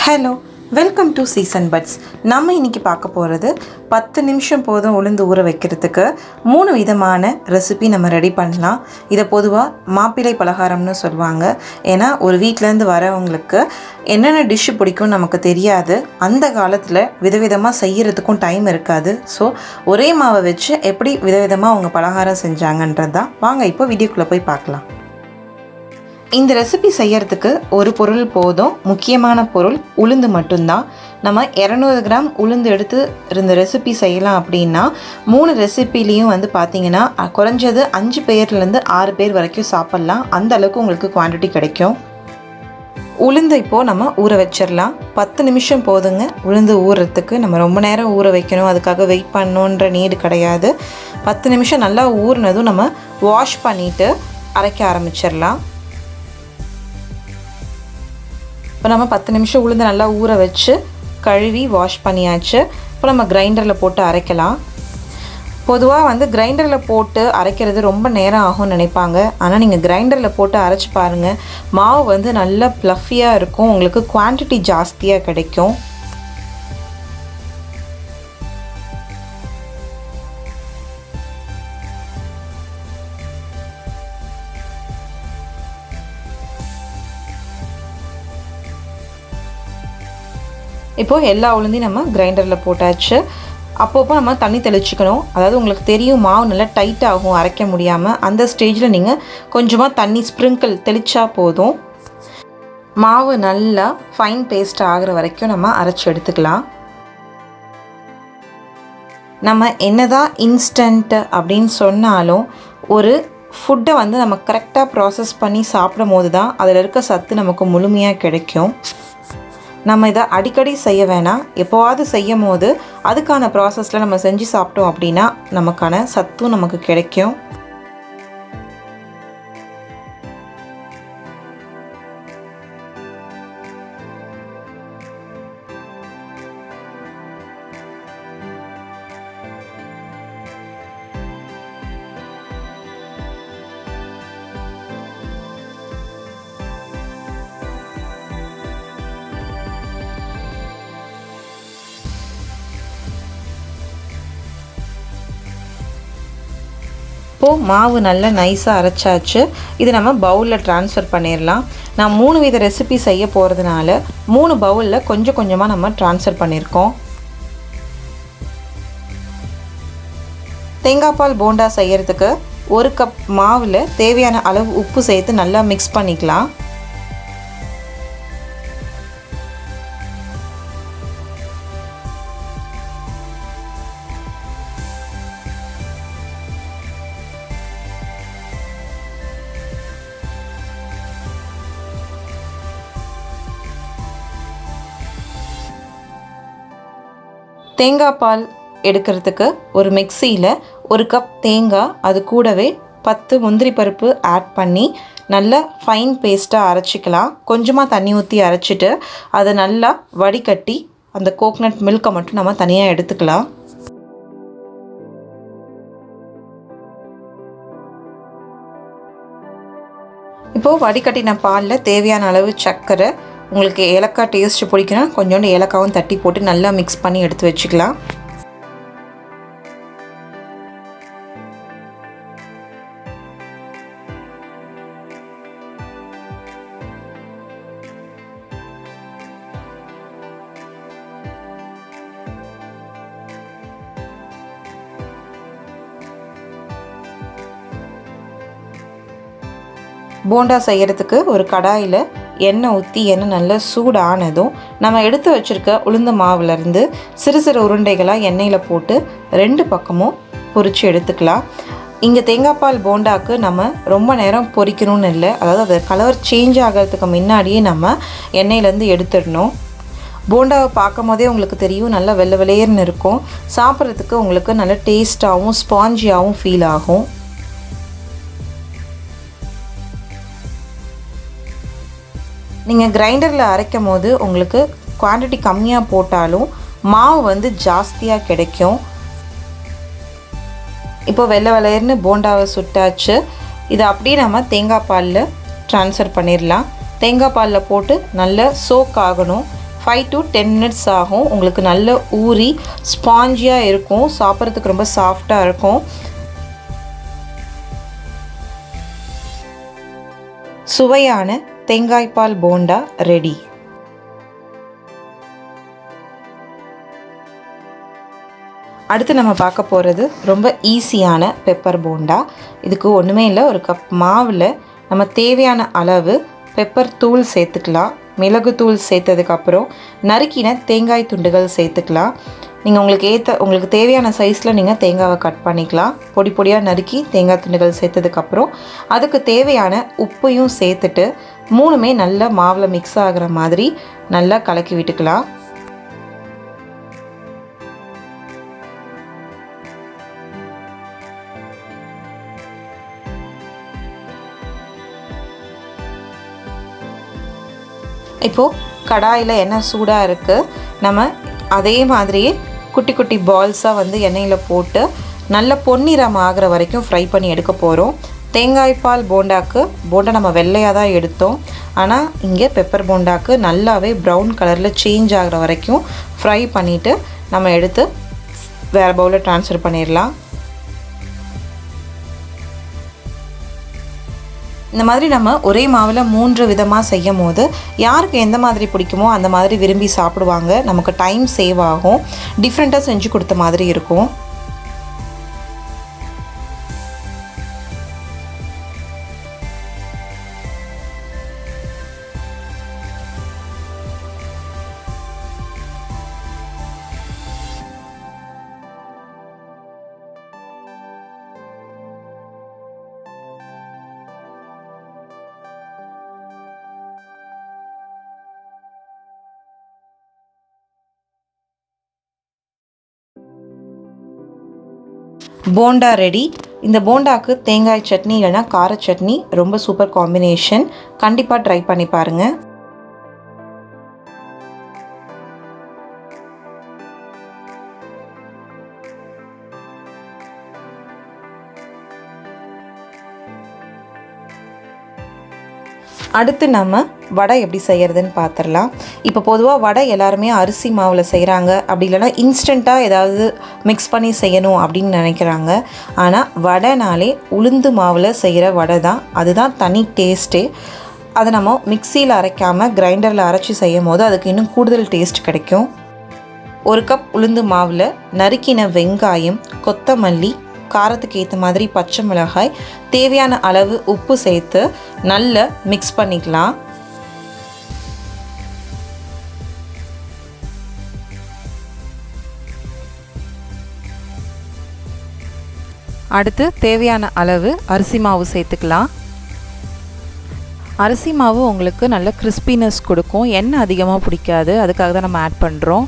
Hello, welcome to season buds. நம்ம இன்றைக்கி பார்க்க போகிறது 10 நிமிஷம் போதும் உளுந்து ஊற வைக்கிறதுக்கு 3 விதமான ரெசிபி நம்ம ரெடி பண்ணலாம். இதை பொதுவாக மாப்பிள்ளை பலகாரம்னு சொல்லுவாங்க. ஏன்னா ஒரு வீட்டிலேருந்து வரவங்களுக்கு என்னென்ன டிஷ்ஷு பிடிக்கும் நமக்கு தெரியாது. அந்த காலத்தில் விதவிதமாக செய்கிறதுக்கும் டைம் இருக்காது. ஸோ ஒரே மாவை வச்சு எப்படி விதவிதமாக அவங்க பலகாரம் செஞ்சாங்கன்றது தான். வாங்க இப்போ வீடியோக்குள்ளே போய் பார்க்கலாம். இந்த ரெசிபி செய்யறதுக்கு ஒரு பொருள் போதும். முக்கியமான பொருள் உளுந்து மட்டும்தான். நம்ம 200 கிராம் உளுந்து எடுத்து இருந்த ரெசிபி செய்யலாம் அப்படின்னா 3 ரெசிபிலையும் பார்த்திங்கன்னா குறைஞ்சது 5 பேர்லேருந்து 6 பேர் வரைக்கும் சாப்பிட்லாம். அந்த அளவுக்கு உங்களுக்கு குவான்டிட்டி கிடைக்கும். உளுந்து இப்போது நம்ம ஊற வச்சிடலாம். 10 நிமிஷம் போதுங்க உளுந்து ஊறுறதுக்கு. நம்ம ரொம்ப நேரம் ஊற வைக்கணும், அதுக்காக வெயிட் பண்ணணுன்ற நீடு கிடையாது. 10 நிமிஷம் நல்லா ஊறினதும் நம்ம வாஷ் பண்ணிவிட்டு அரைக்க ஆரம்பிச்சிடலாம். இப்போ நம்ம 10 நிமிஷம் உளுந்து நல்லா ஊற வச்சு கழுவி வாஷ் பண்ணியாச்சு. இப்போ நம்ம கிரைண்டரில் போட்டு அரைக்கலாம். பொதுவாக கிரைண்டரில் போட்டு அரைக்கிறது ரொம்ப நேரம் ஆகும்னு நினைப்பாங்க. ஆனால் நீங்கள் கிரைண்டரில் போட்டு அரைச்சி பாருங்கள், மாவு நல்லா ப்ளஃபியாக இருக்கும், உங்களுக்கு குவான்டிட்டி ஜாஸ்தியாக கிடைக்கும். இப்போது எல்லா உளுந்தையும் நம்ம கிரைண்டரில் போட்டாச்சு. அப்பப்போ நம்ம தண்ணி தெளிச்சிக்கணும். அதாவது உங்களுக்கு தெரியும் மாவு நல்லா டைட் ஆகும் அரைக்க முடியாமல். அந்த ஸ்டேஜில் நீங்கள் கொஞ்சமாக தண்ணி ஸ்ப்ரிங்கிள் தெளித்தா போதும். மாவு நல்லா ஃபைன் பேஸ்ட் ஆகிற வரைக்கும் நம்ம அரைச்சி எடுத்துக்கலாம். நம்ம என்னதான் இன்ஸ்டன்ட் அப்படின்னு சொன்னாலும் ஒரு ஃபுட்டை நம்ம கரெக்டாக ப்ராசஸ் பண்ணி சாப்பிடும் போது தான் அதில் இருக்க சத்து நமக்கு முழுமையாக கிடைக்கும். நம்ம இதை அடிக்கடி செய்ய வேணாம். எப்போவாவது செய்யும் போது அதுக்கான ப்ராசஸில் நம்ம செஞ்சு சாப்பிட்டோம் அப்படின்னா நமக்கான சத்தும் நமக்கு கிடைக்கும். இப்போது மாவு நல்லா நைஸாக அரைச்சாச்சு. இது நம்ம பவுலில் ட்ரான்ஸ்ஃபர் பண்ணிடலாம். நான் 3 வித ரெசிபி செய்ய போகிறதுனால 3 பவுலில் கொஞ்சம் கொஞ்சமாக நம்ம ட்ரான்ஸ்ஃபர் பண்ணியிருக்கோம். தேங்காய் பால் போண்டா செய்கிறதுக்கு 1 கப் மாவில் தேவையான அளவு உப்பு சேர்த்து நல்லா மிக்ஸ் பண்ணிக்கலாம். தேங்காய் பால் எடுக்கிறதுக்கு ஒரு மிக்சியில் 1 கப் தேங்காய், அது கூடவே 10 முந்திரி பருப்பு ஆட் பண்ணி நல்லா ஃபைன் பேஸ்ட்டாக அரைச்சிக்கலாம். கொஞ்சமாக தண்ணி ஊற்றி அரைச்சிட்டு அதை நல்லா வடிகட்டி அந்த கோகனட் மில்கை மட்டும் நம்ம தனியாக எடுத்துக்கலாம். இப்போது வடிகட்டின பாலில் தேவையான அளவு சர்க்கரை, உங்களுக்கு ஏலக்காய் டேஸ்ட்டு பிடிக்கணும் கொஞ்சோண்டு ஏலக்காவும் தட்டி போட்டு நல்லா மிக்ஸ் பண்ணி எடுத்து வச்சுக்கலாம். போண்டா செய்கிறதுக்கு ஒரு கடாயில் எண்ணெய் ஊற்றி எண்ணெய் நல்லா சூடானதும் நம்ம எடுத்து வச்சுருக்க உளுந்த மாவுலேருந்து சிறு சிறு உருண்டைகளாக எண்ணெயில் போட்டு 2 பக்கமும் பொரித்து எடுத்துக்கலாம். இங்கே தேங்காய் பால் போண்டாவுக்கு நம்ம ரொம்ப நேரம் பொரிக்கணும்னு இல்லை. அதாவது அது கலர் சேஞ்ச் ஆகிறதுக்கு முன்னாடியே நம்ம எண்ணெயிலேருந்து எடுத்துடணும். போண்டாவை பார்க்கும் போதே உங்களுக்கு தெரியும் நல்லா வெள்ளை வெள்ளையர்னு இருக்கும். சாப்பிட்றதுக்கு உங்களுக்கு நல்ல டேஸ்ட்டாகவும் ஸ்பாஞ்சியாகவும் ஃபீல் ஆகும். நீங்கள் கிரைண்டரில் அரைக்கும் போது உங்களுக்கு குவான்டிட்டி கம்மியாக போட்டாலும் மாவு ஜாஸ்தியாக கிடைக்கும். இப்போ வெள்ளை வெள்ளையர்னு போண்டாவை சுட்டாச்சு. இதை அப்படியே நம்ம தேங்காய் பாலில் ட்ரான்ஸ்ஃபர் பண்ணிடலாம். தேங்காய் பாலில் போட்டு நல்லா சோக் ஆகணும். 5 to 10 minutes ஆகும். உங்களுக்கு நல்ல ஊறி ஸ்பாஞ்சியாக இருக்கும், சாப்பிட்றதுக்கு ரொம்ப சாஃப்டாக இருக்கும். சுவையான தேங்காய் பால் போண்டா ரெடி. அடுத்து நம்ம பார்க்க போகிறது ரொம்ப ஈஸியான பெப்பர் போண்டா. இதுக்கு ஒன்றுமே இல்லை, ஒரு கப் மாவில் நம்ம தேவையான அளவு பெப்பர் தூள் சேர்த்துக்கலாம். மிளகு தூள் சேர்த்ததுக்கப்புறம் நறுக்கின தேங்காய் துண்டுகள் சேர்த்துக்கலாம். நீங்கள் உங்களுக்கு தேவையான சைஸில் நீங்கள் தேங்காவை கட் பண்ணிக்கலாம். பொடி பொடியாக நறுக்கி தேங்காய் துண்டுகள் சேர்த்ததுக்கப்புறம் அதுக்கு தேவையான உப்பையும் சேர்த்துட்டு மூணுமே நல்லா மாவில் மிக்ஸ் ஆகிற மாதிரி நல்லா கலக்கி விட்டுக்கலாம். இப்போது கடாயில் எண்ணெய் சூடாக இருக்குது. நம்ம அதே மாதிரியே குட்டி குட்டி பால்ஸாக வந்து எண்ணெயில் போட்டு நல்ல பொன்னிறம் ஆகிற வரைக்கும் ஃப்ரை பண்ணி எடுக்க போகிறோம். தேங்காய் பால் போண்டா நம்ம வெள்ளையாக தான் எடுத்தோம். ஆனால் இங்கே பெப்பர் போண்டாக்கு நல்லாவே ப்ரௌன் கலரில் சேஞ்ச் ஆகிற வரைக்கும் ஃப்ரை பண்ணிவிட்டு நம்ம எடுத்து வேறு பவுலில் ட்ரான்ஸ்ஃபர் பண்ணிடலாம். இந்த மாதிரி நம்ம ஒரே மாவில் 3 விதமாக செய்யும் போது யாருக்கு எந்த மாதிரி பிடிக்குமோ அந்த மாதிரி விரும்பி சாப்பிடுவாங்க. நமக்கு டைம் சேவ் ஆகும், டிஃப்ரெண்ட்டாக செஞ்சு கொடுத்த மாதிரி இருக்கும். போண்டா ரெடி. இந்த போண்டாக்கு தேங்காய் சட்னி இல்லைனா கார சட்னி ரொம்ப சூப்பர் காம்பினேஷன். கண்டிப்பாக ட்ரை பண்ணி பாருங்கள். அடுத்து நம்ம வடை எப்படி செய்கிறதுன்னு பார்த்துடலாம். இப்போ பொதுவாக வடை எல்லாருமே அரிசி மாவில் செய்கிறாங்க, அப்படி இல்லைனா இன்ஸ்டண்ட்டாக ஏதாவது மிக்ஸ் பண்ணி செய்யணும் அப்படின்னு நினைக்கிறாங்க. ஆனால் வடைனாலே உளுந்து மாவில் செய்கிற வடை தான், அதுதான் தனி டேஸ்ட்டே. அதை நம்ம மிக்சியில் அரைக்காமல் கிரைண்டரில் அரைச்சி செய்யும் போது அதுக்கு இன்னும் கூடுதல் டேஸ்ட் கிடைக்கும். 1 கப் உளுந்து மாவில் நறுக்கின வெங்காயம், கொத்தமல்லி, காரத்துக்கு ஏற்ற மாதிரி பச்சை மிளகாய், தேவையான அளவு உப்பு சேர்த்து நல்லா மிக்ஸ் பண்ணிக்கலாம். அடுத்து தேவையான அளவு அரிசி மாவு சேர்த்துக்கலாம். அரிசி மாவு உங்களுக்கு நல்ல கிறிஸ்பினஸ் கொடுக்கும், எண்ணெய் அதிகமாக பிடிக்காது, அதுக்காக தான் நம்ம ஆட் பண்ணுறோம்.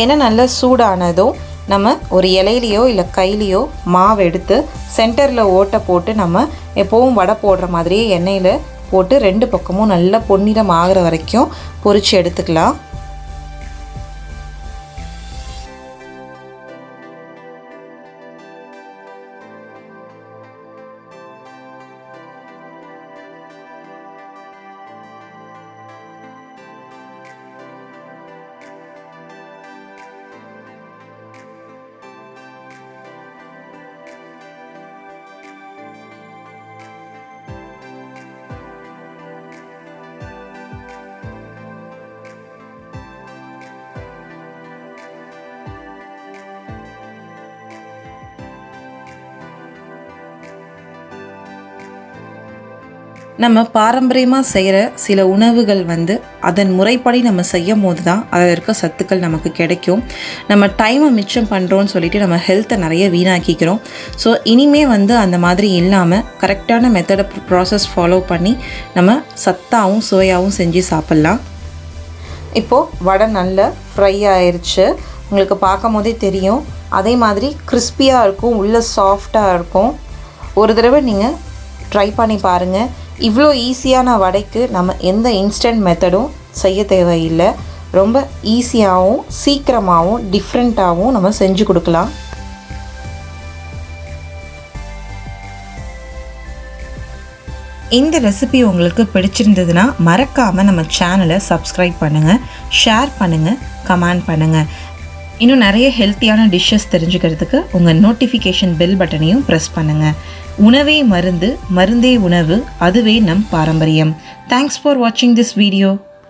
எண்ணெய் நல்லா சூடானதும் நம்ம ஒரு இலையிலையோ இல்லை கையிலையோ மாவு எடுத்து சென்டரில் ஓட்டை போட்டு நம்ம எப்போவும் வடை போடுற மாதிரியே எண்ணெயில் போட்டு 2 பக்கமும் நல்லா பொன்னிறம் ஆகிற வரைக்கும் பொரித்து எடுத்துக்கலாம். நம்ம பாரம்பரியமாக செய்கிற சில உணவுகள் வந்து அதன் முறைப்படி நம்ம செய்யும் போது தான் அதில் இருக்க சத்துக்கள் நமக்கு கிடைக்கும். நம்ம டைமை மிச்சம் பண்ணுறோன்னு சொல்லிட்டு நம்ம ஹெல்த்தை நிறைய வீணாக்கிக்கிறோம். ஸோ இனிமே வந்து அந்த மாதிரி இல்லாமல் கரெக்டான மெத்தடை ப்ராசஸ் ஃபாலோ பண்ணி நம்ம சத்தாகவும் சுவையாகவும் செஞ்சு சாப்பிட்லாம். இப்போது வடை நல்லா ஃப்ரை ஆயிடுச்சு, உங்களுக்கு பார்க்கும் போதே தெரியும். அதே மாதிரி கிறிஸ்பியாக இருக்கும், உள்ளே சாஃப்டாக இருக்கும். ஒரு தடவை நீங்கள் ட்ரை பண்ணி பாருங்கள். இவ்வளோ ஈஸியான வடைக்கு நம்ம எந்த இன்ஸ்டன்ட் மெத்தடும் செய்ய தேவையில்லை. ரொம்ப ஈஸியாகவும் சீக்கிரமாகவும் டிஃப்ரெண்ட்டாகவும் நம்ம செஞ்சு கொடுக்கலாம். இந்த ரெசிபி உங்களுக்கு பிடிச்சிருந்ததுன்னா மறக்காமல் நம்ம சேனலை சப்ஸ்கிரைப் பண்ணுங்கள், ஷேர் பண்ணுங்கள், கமெண்ட் பண்ணுங்கள். இன்னும் நிறைய ஹெல்த்தியான டிஷ்ஷஸ் தெரிஞ்சுக்கிறதுக்கு உங்கள் நோட்டிஃபிகேஷன் பெல் பட்டனையும் ப்ரெஸ் பண்ணுங்கள். உணவே மருந்து, மருந்தே உணவு, அதுவே நம் பாரம்பரியம். தேங்க்ஸ் ஃபார் வாட்சிங் திஸ் வீடியோ.